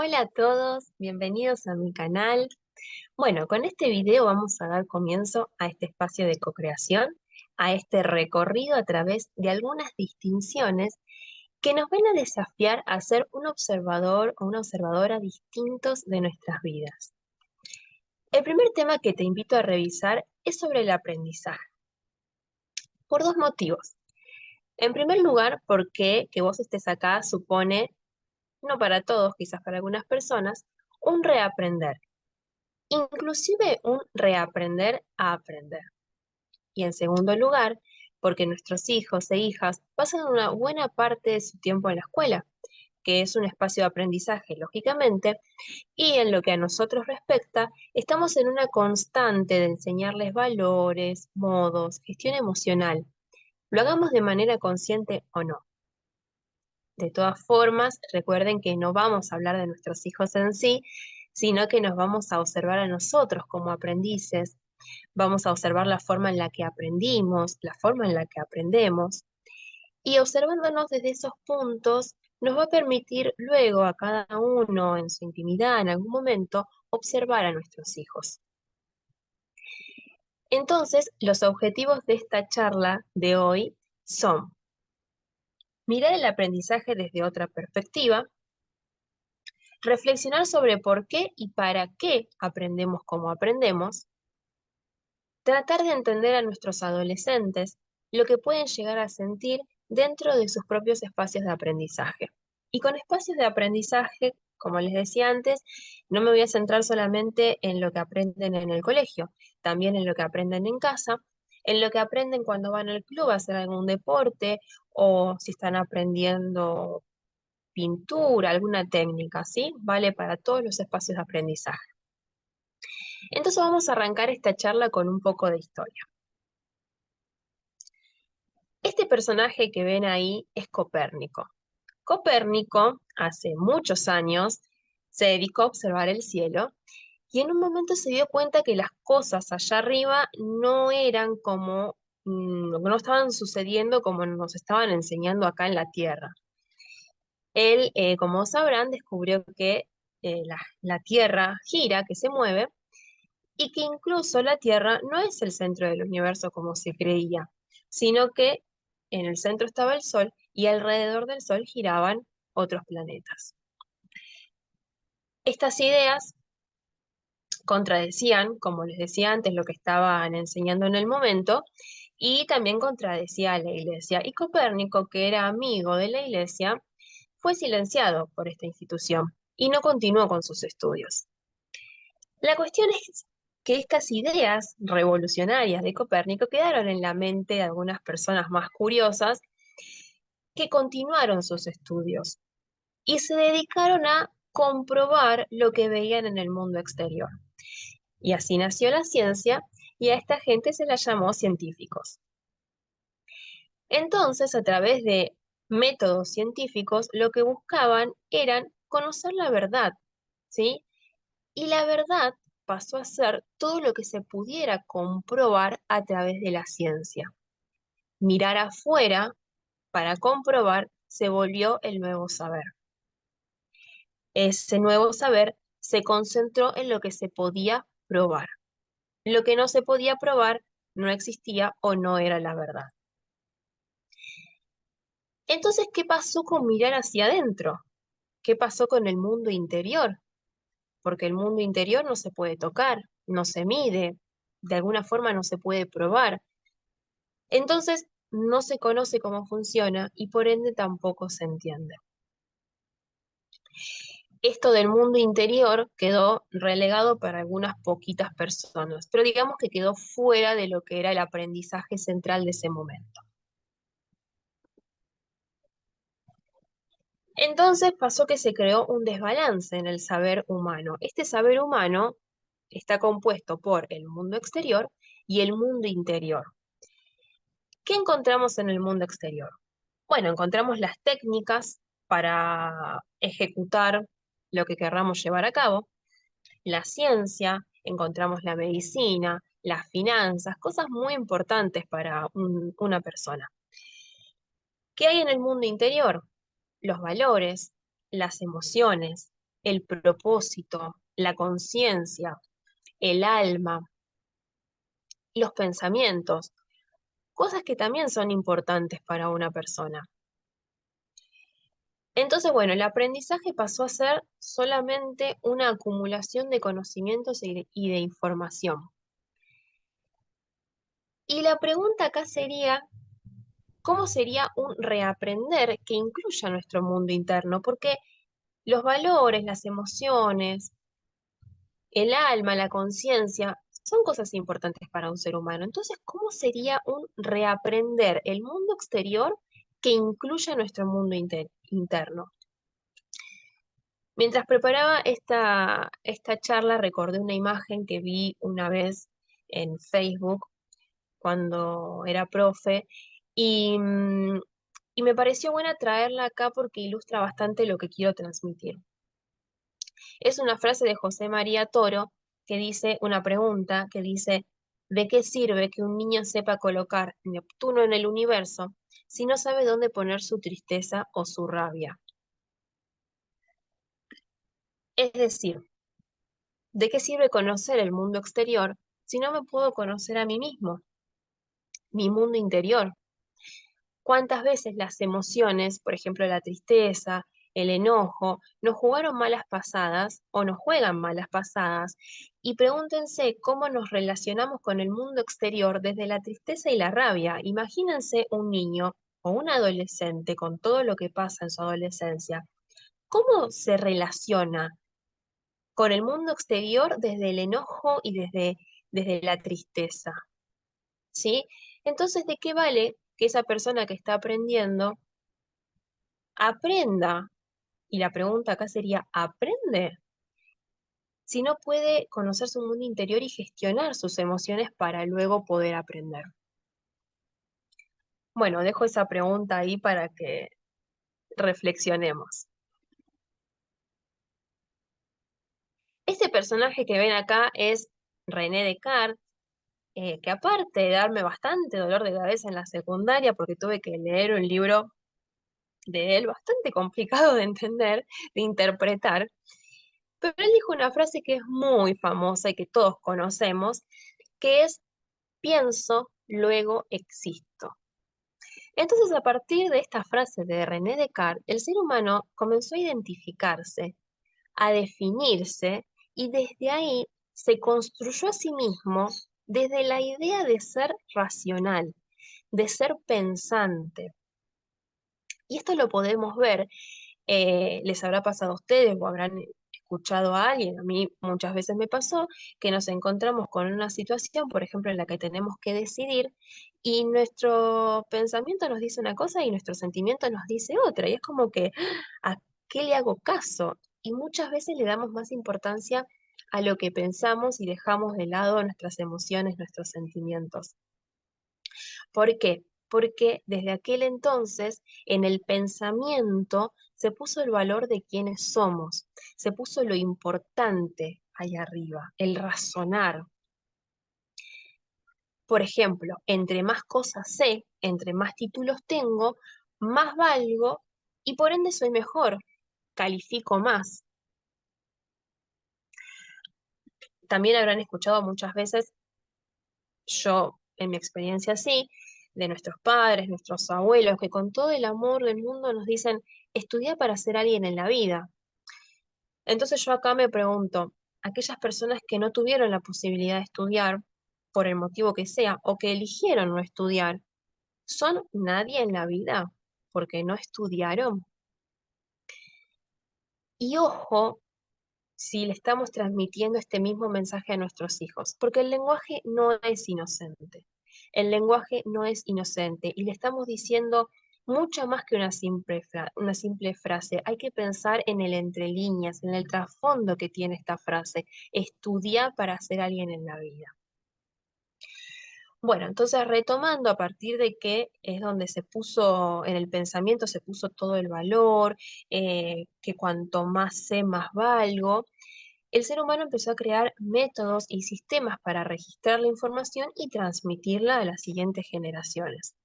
Hola a todos, bienvenidos a mi canal. Bueno, con este video vamos a dar comienzo a este espacio de co-creación, a este recorrido a través de algunas distinciones que nos van a desafiar a ser un observador o una observadora distintos de nuestras vidas. El primer tema que te invito a revisar es sobre el aprendizaje, por dos motivos. En primer lugar, porque que vos estés acá supone, no para todos, quizás para algunas personas, un reaprender. Inclusive un reaprender a aprender. Y en segundo lugar, porque nuestros hijos e hijas pasan una buena parte de su tiempo en la escuela, que es un espacio de aprendizaje, lógicamente, y en lo que a nosotros respecta, estamos en una constante de enseñarles valores, modos, gestión emocional, lo hagamos de manera consciente o no. De todas formas, recuerden que no vamos a hablar de nuestros hijos en sí, sino que nos vamos a observar a nosotros como aprendices. Vamos a observar la forma en la que aprendimos, la forma en la que aprendemos, y observándonos desde esos puntos nos va a permitir luego a cada uno en su intimidad, en algún momento, observar a nuestros hijos. Entonces, los objetivos de esta charla de hoy son mirar el aprendizaje desde otra perspectiva, reflexionar sobre por qué y para qué aprendemos como aprendemos, tratar de entender a nuestros adolescentes lo que pueden llegar a sentir dentro de sus propios espacios de aprendizaje. Y con espacios de aprendizaje, como les decía antes, no me voy a centrar solamente en lo que aprenden en el colegio, también en lo que aprenden en casa, en lo que aprenden cuando van al club a hacer algún deporte o si están aprendiendo pintura, alguna técnica, ¿sí? Vale para todos los espacios de aprendizaje. Entonces vamos a arrancar esta charla con un poco de historia. Este personaje que ven ahí es Copérnico. Copérnico, hace muchos años, se dedicó a observar el cielo y en un momento se dio cuenta que las cosas allá arriba no eran como, no estaban sucediendo como nos estaban enseñando acá en la Tierra. Él, como sabrán, descubrió que la Tierra gira, que se mueve, y que incluso la Tierra no es el centro del universo como se creía, sino que en el centro estaba el Sol y alrededor del Sol giraban otros planetas. Estas ideas contradecían, como les decía antes, lo que estaban enseñando en el momento, y también contradecía a la Iglesia. Y Copérnico, que era amigo de la Iglesia, fue silenciado por esta institución y no continuó con sus estudios. La cuestión es que estas ideas revolucionarias de Copérnico quedaron en la mente de algunas personas más curiosas que continuaron sus estudios y se dedicaron a comprobar lo que veían en el mundo exterior. Y así nació la ciencia y a esta gente se la llamó científicos. Entonces, a través de métodos científicos, lo que buscaban eran conocer la verdad, ¿sí? Y la verdad pasó a ser todo lo que se pudiera comprobar a través de la ciencia. Mirar afuera para comprobar se volvió el nuevo saber. Ese nuevo saber se concentró en lo que se podía probar. Lo que no se podía probar no existía o no era la verdad. Entonces, ¿qué pasó con mirar hacia adentro? ¿Qué pasó con el mundo interior? Porque el mundo interior no se puede tocar, no se mide, de alguna forma no se puede probar. Entonces, no se conoce cómo funciona y por ende tampoco se entiende. Esto del mundo interior quedó relegado para algunas poquitas personas, pero digamos que quedó fuera de lo que era el aprendizaje central de ese momento. Entonces pasó que se creó un desbalance en el saber humano. Este saber humano está compuesto por el mundo exterior y el mundo interior. ¿Qué encontramos en el mundo exterior? Bueno, encontramos las técnicas para ejecutar lo que querramos llevar a cabo, la ciencia, encontramos la medicina, las finanzas, cosas muy importantes para una persona. ¿Qué hay en el mundo interior? Los valores, las emociones, el propósito, la conciencia, el alma, los pensamientos, cosas que también son importantes para una persona. Entonces, bueno, el aprendizaje pasó a ser solamente una acumulación de conocimientos y de información. Y la pregunta acá sería, ¿cómo sería un reaprender que incluya nuestro mundo interno? Porque los valores, las emociones, el alma, la conciencia, son cosas importantes para un ser humano. Entonces, ¿cómo sería un reaprender el mundo exterior que incluya nuestro mundo interno? Mientras preparaba esta charla, recordé una imagen que vi una vez en Facebook cuando era profe y, y me pareció buena traerla acá porque ilustra bastante lo que quiero transmitir. Es una frase de José María Toro que dice, una pregunta que dice, ¿de qué sirve que un niño sepa colocar Neptuno en el universo si no sabe dónde poner su tristeza o su rabia? Es decir, ¿de qué sirve conocer el mundo exterior si no me puedo conocer a mí mismo, mi mundo interior? ¿Cuántas veces las emociones, por ejemplo la tristeza, el enojo, nos jugaron malas pasadas o nos juegan malas pasadas? Y pregúntense cómo nos relacionamos con el mundo exterior desde la tristeza y la rabia. Imagínense un niño o un adolescente con todo lo que pasa en su adolescencia. ¿Cómo se relaciona con el mundo exterior desde el enojo y desde la tristeza? ¿Sí? Entonces, ¿de qué vale que esa persona que está aprendiendo aprenda? Y la pregunta acá sería, ¿aprende? Si no puede conocer su mundo interior y gestionar sus emociones para luego poder aprender. Bueno, dejo esa pregunta ahí para que reflexionemos. Este personaje que ven acá es René Descartes, que aparte de darme bastante dolor de cabeza en la secundaria, porque tuve que leer un libro de él bastante complicado de entender, de interpretar, pero él dijo una frase que es muy famosa y que todos conocemos, que es pienso, luego existo. Entonces, a partir de esta frase de René Descartes, el ser humano comenzó a identificarse, a definirse, y desde ahí se construyó a sí mismo desde la idea de ser racional, de ser pensante. Y esto lo podemos ver, les habrá pasado a ustedes o habrán escuchado a alguien, a mí muchas veces me pasó, que nos encontramos con una situación, por ejemplo, en la que tenemos que decidir y nuestro pensamiento nos dice una cosa y nuestro sentimiento nos dice otra, y es como que, ¿a qué le hago caso? Y muchas veces le damos más importancia a lo que pensamos y dejamos de lado nuestras emociones, nuestros sentimientos. ¿Por qué? Porque desde aquel entonces en el pensamiento se puso el valor de quienes somos, se puso lo importante ahí arriba, el razonar. Por ejemplo, entre más cosas sé, entre más títulos tengo, más valgo y por ende soy mejor, califico más. También habrán escuchado muchas veces, yo en mi experiencia sí, de nuestros padres, nuestros abuelos, que con todo el amor del mundo nos dicen, estudia para ser alguien en la vida. Entonces yo acá me pregunto, aquellas personas que no tuvieron la posibilidad de estudiar, por el motivo que sea, o que eligieron no estudiar, ¿son nadie en la vida porque no estudiaron? Y ojo, si le estamos transmitiendo este mismo mensaje a nuestros hijos, porque el lenguaje no es inocente. El lenguaje no es inocente y le estamos diciendo mucho más que una simple frase. Hay que pensar en el entre líneas, en el trasfondo que tiene esta frase. Estudiar para ser alguien en la vida. Bueno, entonces retomando a partir de que es donde se puso, en el pensamiento se puso todo el valor, que cuanto más sé, más valgo, el ser humano empezó a crear métodos y sistemas para registrar la información y transmitirla a las siguientes generaciones.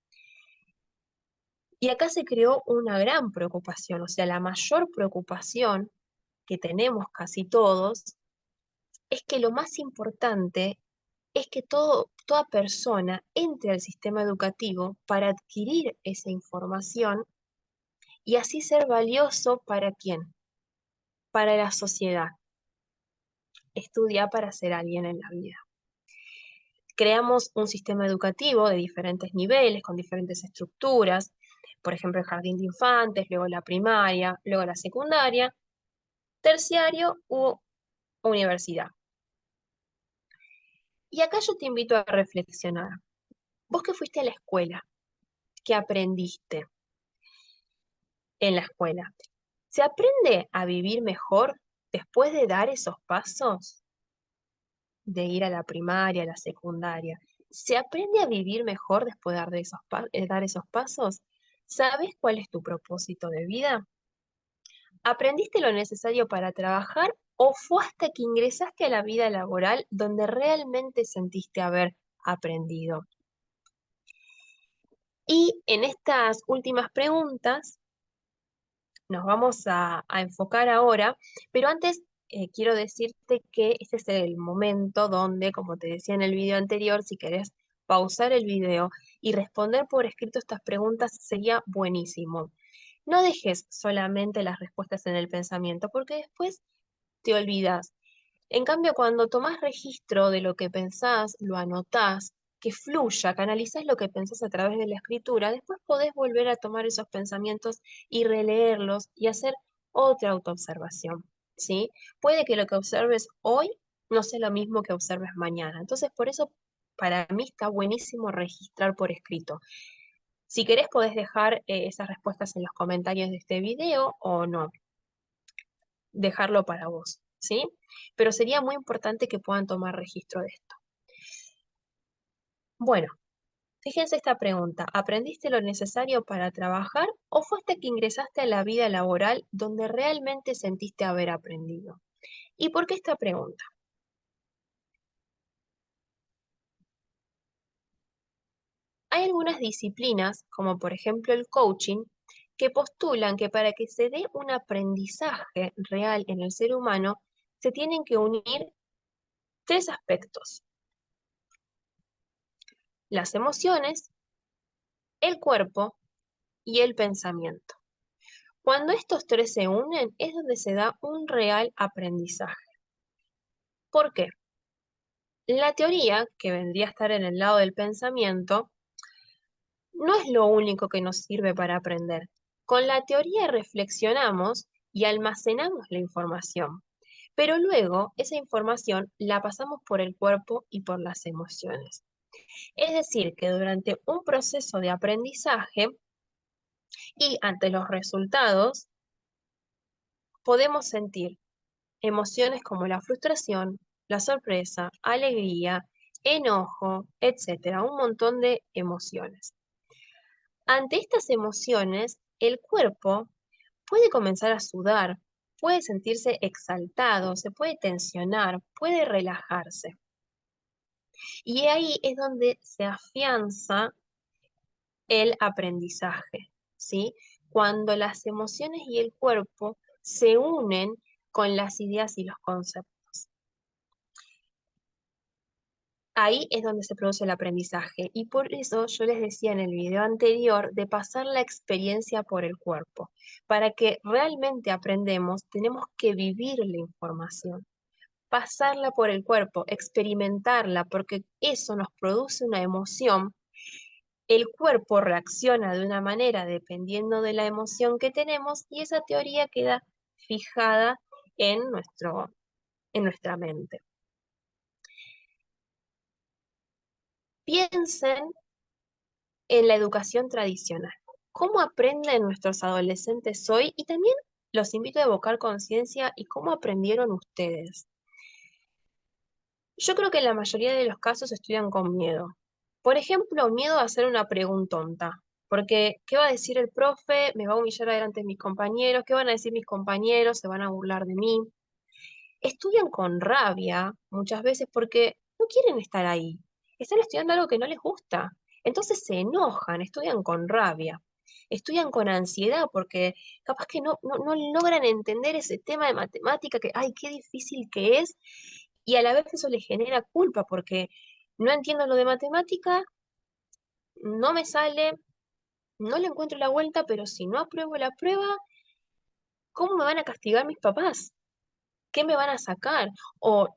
Y acá se creó una gran preocupación, o sea, la mayor preocupación que tenemos casi todos es que lo más importante es que toda persona entre al sistema educativo para adquirir esa información y así ser valioso para quién, para la sociedad. Estudia para ser alguien en la vida. Creamos un sistema educativo de diferentes niveles, con diferentes estructuras, por ejemplo, el jardín de infantes, luego la primaria, luego la secundaria, terciario u universidad. Y acá yo te invito a reflexionar. Vos que fuiste a la escuela, ¿qué aprendiste en la escuela? ¿Se aprende a vivir mejor después de dar esos pasos? De ir a la primaria, a la secundaria. ¿Se aprende a vivir mejor después de dar esos pasos? ¿Sabes cuál es tu propósito de vida? ¿Aprendiste lo necesario para trabajar o fue hasta que ingresaste a la vida laboral donde realmente sentiste haber aprendido? Y en estas últimas preguntas nos vamos a enfocar ahora, pero antes quiero decirte que este es el momento donde, como te decía en el video anterior, si querés pausar el video y responder por escrito estas preguntas sería buenísimo. No dejes solamente las respuestas en el pensamiento, porque después te olvidas. En cambio, cuando tomás registro de lo que pensás, lo anotás, que fluya, canalizás lo que pensás a través de la escritura, después podés volver a tomar esos pensamientos y releerlos y hacer otra autoobservación, ¿sí? Puede que lo que observes hoy no sea lo mismo que observes mañana. Entonces, por eso, para mí está buenísimo registrar por escrito. Si querés, podés dejar esas respuestas en los comentarios de este video o no, dejarlo para vos, ¿sí? Pero sería muy importante que puedan tomar registro de esto. Bueno, fíjense esta pregunta. ¿Aprendiste lo necesario para trabajar o fue hasta que ingresaste a la vida laboral donde realmente sentiste haber aprendido? ¿Y por qué esta pregunta? Hay algunas disciplinas, como por ejemplo el coaching, que postulan que para que se dé un aprendizaje real en el ser humano, se tienen que unir tres aspectos: las emociones, el cuerpo y el pensamiento. Cuando estos tres se unen es donde se da un real aprendizaje. ¿Por qué? La teoría, que vendría a estar en el lado del pensamiento, no es lo único que nos sirve para aprender. Con la teoría reflexionamos y almacenamos la información, pero luego esa información la pasamos por el cuerpo y por las emociones. Es decir, que durante un proceso de aprendizaje y ante los resultados, podemos sentir emociones como la frustración, la sorpresa, alegría, enojo, etcétera, un montón de emociones. Ante estas emociones, el cuerpo puede comenzar a sudar, puede sentirse exaltado, se puede tensionar, puede relajarse. Y ahí es donde se afianza el aprendizaje, ¿sí? Cuando las emociones y el cuerpo se unen con las ideas y los conceptos. Ahí es donde se produce el aprendizaje y por eso yo les decía en el video anterior de pasar la experiencia por el cuerpo. Para que realmente aprendemos, tenemos que vivir la información, pasarla por el cuerpo, experimentarla, porque eso nos produce una emoción. El cuerpo reacciona de una manera dependiendo de la emoción que tenemos y esa teoría queda fijada en nuestra mente. Piensen en la educación tradicional. ¿Cómo aprenden nuestros adolescentes hoy? Y también los invito a evocar conciencia y cómo aprendieron ustedes. Yo creo que en la mayoría de los casos estudian con miedo. Por ejemplo, miedo a hacer una preguntonta. Porque, ¿qué va a decir el profe? ¿Me va a humillar delante de mis compañeros? ¿Qué van a decir mis compañeros? ¿Se van a burlar de mí? Estudian con rabia muchas veces porque no quieren estar ahí. Están estudiando algo que no les gusta. Entonces se enojan, estudian con rabia. estudian con ansiedad porque capaz que no logran entender ese tema de matemática, que, ay, qué difícil que es, y a la vez eso les genera culpa porque no entiendo lo de matemática, no me sale, no le encuentro la vuelta, pero si no apruebo la prueba, ¿cómo me van a castigar mis papás? ¿Qué me van a sacar? O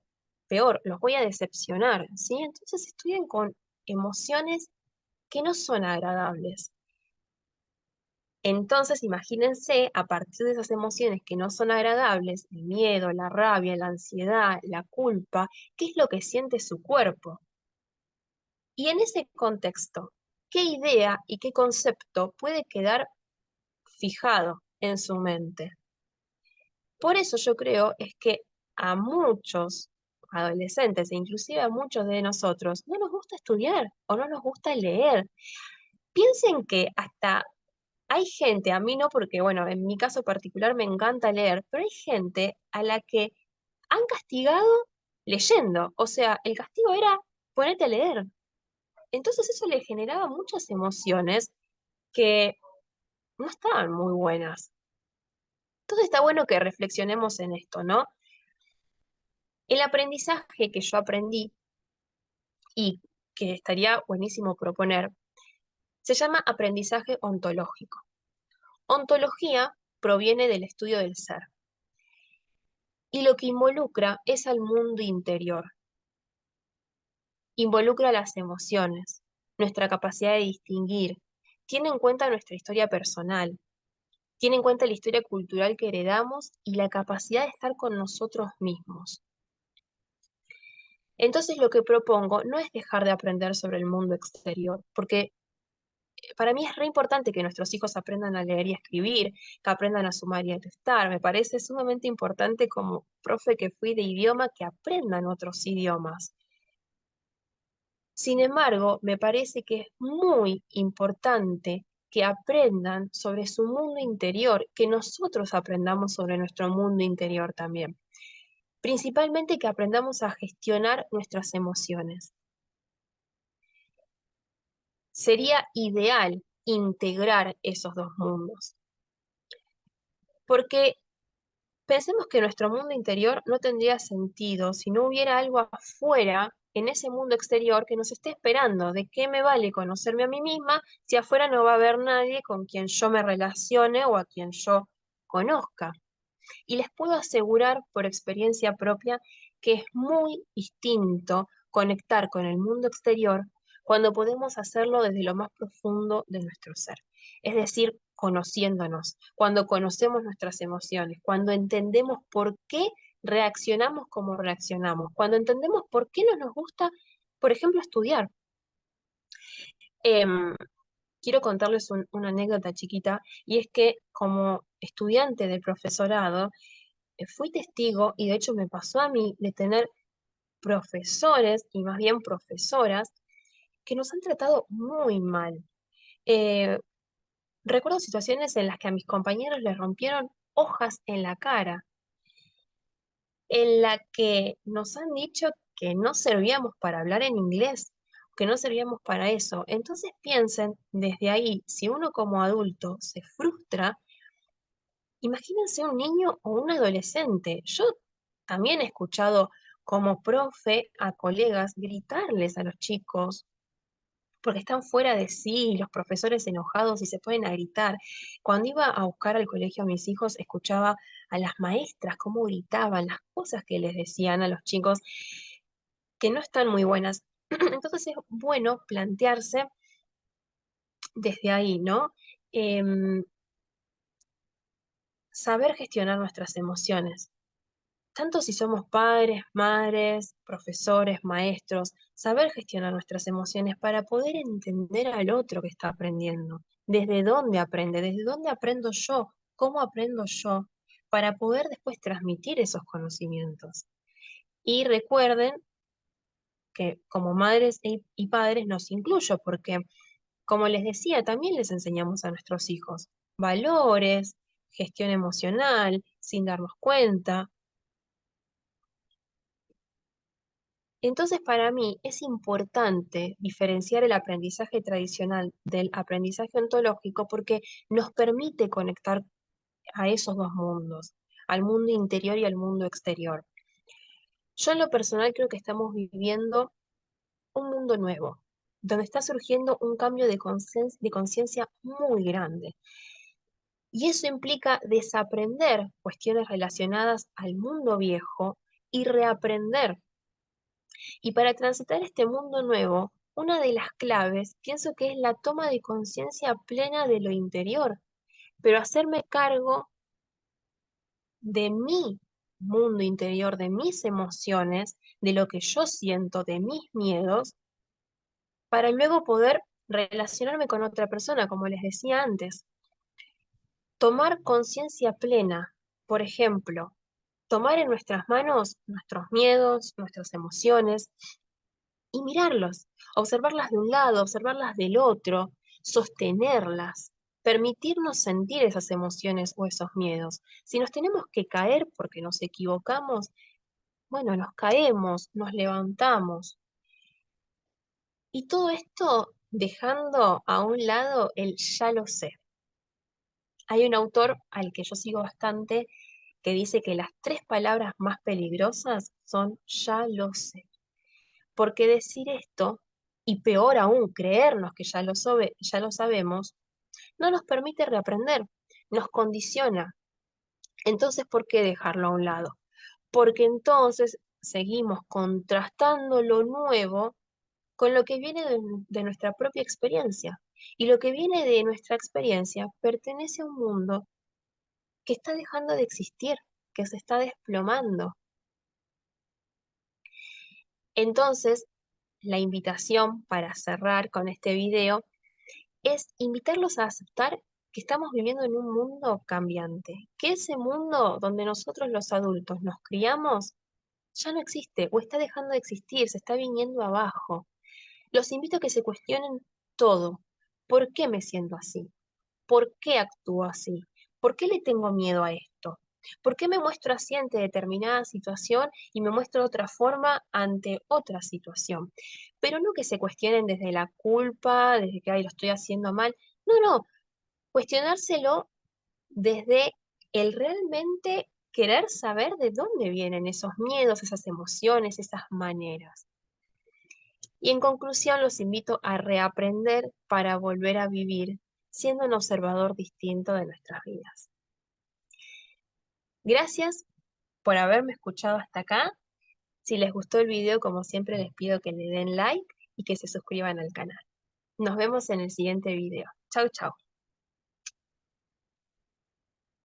peor, los voy a decepcionar, ¿sí? Entonces estudian con emociones que no son agradables. Entonces, imagínense, a partir de esas emociones que no son agradables, el miedo, la rabia, la ansiedad, la culpa, ¿qué es lo que siente su cuerpo? Y en ese contexto, ¿qué idea y qué concepto puede quedar fijado en su mente? Por eso yo creo es que a muchos adolescentes e inclusive a muchos de nosotros no nos gusta estudiar o no nos gusta leer. Piensen que hasta hay gente, a mí no, porque bueno, en mi caso particular me encanta leer, pero hay gente a la que han castigado leyendo. O sea, el castigo era ponerte a leer. Entonces eso le generaba muchas emociones que no estaban muy buenas. Entonces está bueno que reflexionemos en esto, ¿no? El aprendizaje que yo aprendí y que estaría buenísimo proponer se llama aprendizaje ontológico. Ontología proviene del estudio del ser y lo que involucra es al mundo interior, involucra las emociones, nuestra capacidad de distinguir, tiene en cuenta nuestra historia personal, tiene en cuenta la historia cultural que heredamos y la capacidad de estar con nosotros mismos. Entonces lo que propongo no es dejar de aprender sobre el mundo exterior, porque para mí es re importante que nuestros hijos aprendan a leer y a escribir, que aprendan a sumar y a restar. Me parece sumamente importante como profe que fui de idioma que aprendan otros idiomas. Sin embargo, me parece que es muy importante que aprendan sobre su mundo interior, que nosotros aprendamos sobre nuestro mundo interior también. Principalmente que aprendamos a gestionar nuestras emociones. Sería ideal integrar esos dos mundos, porque pensemos que nuestro mundo interior no tendría sentido si no hubiera algo afuera, en ese mundo exterior, que nos esté esperando. ¿De qué me vale conocerme a mí misma si afuera no va a haber nadie con quien yo me relacione o a quien yo conozca? Y les puedo asegurar por experiencia propia que es muy distinto conectar con el mundo exterior cuando podemos hacerlo desde lo más profundo de nuestro ser. Es decir, conociéndonos, cuando conocemos nuestras emociones, cuando entendemos por qué reaccionamos como reaccionamos, cuando entendemos por qué no nos gusta, por ejemplo, estudiar. Em, Quiero contarles una anécdota chiquita, y es que como estudiante de profesorado, fui testigo, y de hecho me pasó a mí, de tener profesores y más bien profesoras que nos han tratado muy mal. Eh, Recuerdo situaciones en las que a mis compañeros les rompieron hojas en la cara, en la que nos han dicho que no servíamos para hablar en inglés, que no servíamos para eso. Entonces piensen desde ahí, si uno como adulto se frustra, imagínense un niño o un adolescente. Yo también he escuchado como profe a colegas gritarles a los chicos porque están fuera de sí, los profesores enojados y se ponen a gritar. Cuando iba a buscar al colegio a mis hijos, escuchaba a las maestras cómo gritaban, las cosas que les decían a los chicos que no están muy buenas. Entonces es bueno plantearse desde ahí, ¿no? Em, Saber gestionar nuestras emociones. Tanto si somos padres, madres, profesores, maestros, saber gestionar nuestras emociones para poder entender al otro que está aprendiendo, desde dónde aprende, desde dónde aprendo yo, cómo aprendo yo, para poder después transmitir esos conocimientos. Y recuerden que como madres y padres nos incluyo, porque como les decía, también les enseñamos a nuestros hijos valores, gestión emocional, sin darnos cuenta. Entonces, para mí es importante diferenciar el aprendizaje tradicional del aprendizaje ontológico porque nos permite conectar a esos dos mundos, al mundo interior y al mundo exterior. Yo en lo personal creo que estamos viviendo un mundo nuevo, donde está surgiendo un cambio de conciencia muy grande. Y eso implica desaprender cuestiones relacionadas al mundo viejo y reaprender. Y para transitar este mundo nuevo, una de las claves pienso que es la toma de conciencia plena de lo interior, pero hacerme cargo de mi mundo interior, de mis emociones, de lo que yo siento, de mis miedos, para luego poder relacionarme con otra persona, como les decía antes. Tomar conciencia plena, por ejemplo, tomar en nuestras manos nuestros miedos, nuestras emociones y mirarlos, observarlas de un lado, observarlas del otro, sostenerlas, permitirnos sentir esas emociones o esos miedos. Si nos tenemos que caer porque nos equivocamos, bueno, nos caemos, nos levantamos. Y todo esto dejando a un lado el ya lo sé. Hay un autor al que yo sigo bastante que dice que las tres palabras más peligrosas son ya lo sé. Porque decir esto, y peor aún, creernos que ya lo sabemos, no nos permite reaprender, nos condiciona. Entonces, ¿por qué dejarlo a un lado? Porque entonces seguimos contrastando lo nuevo con lo que viene de nuestra propia experiencia. Y lo que viene de nuestra experiencia pertenece a un mundo que está dejando de existir, que se está desplomando. Entonces, la invitación para cerrar con este video es invitarlos a aceptar que estamos viviendo en un mundo cambiante, que ese mundo donde nosotros los adultos nos criamos ya no existe o está dejando de existir, se está viniendo abajo. Los invito a que se cuestionen todo. ¿Por qué me siento así? ¿Por qué actúo así? ¿Por qué le tengo miedo a esto? ¿Por qué me muestro así ante determinada situación y me muestro de otra forma ante otra situación? Pero no que se cuestionen desde la culpa, desde que, ay, lo estoy haciendo mal. No, no, cuestionárselo desde el realmente querer saber de dónde vienen esos miedos, esas emociones, esas maneras. Y en conclusión, los invito a reaprender para volver a vivir siendo un observador distinto de nuestras vidas. Gracias por haberme escuchado hasta acá. Si les gustó el video, como siempre, les pido que le den like y que se suscriban al canal. Nos vemos en el siguiente video. Chau, chau.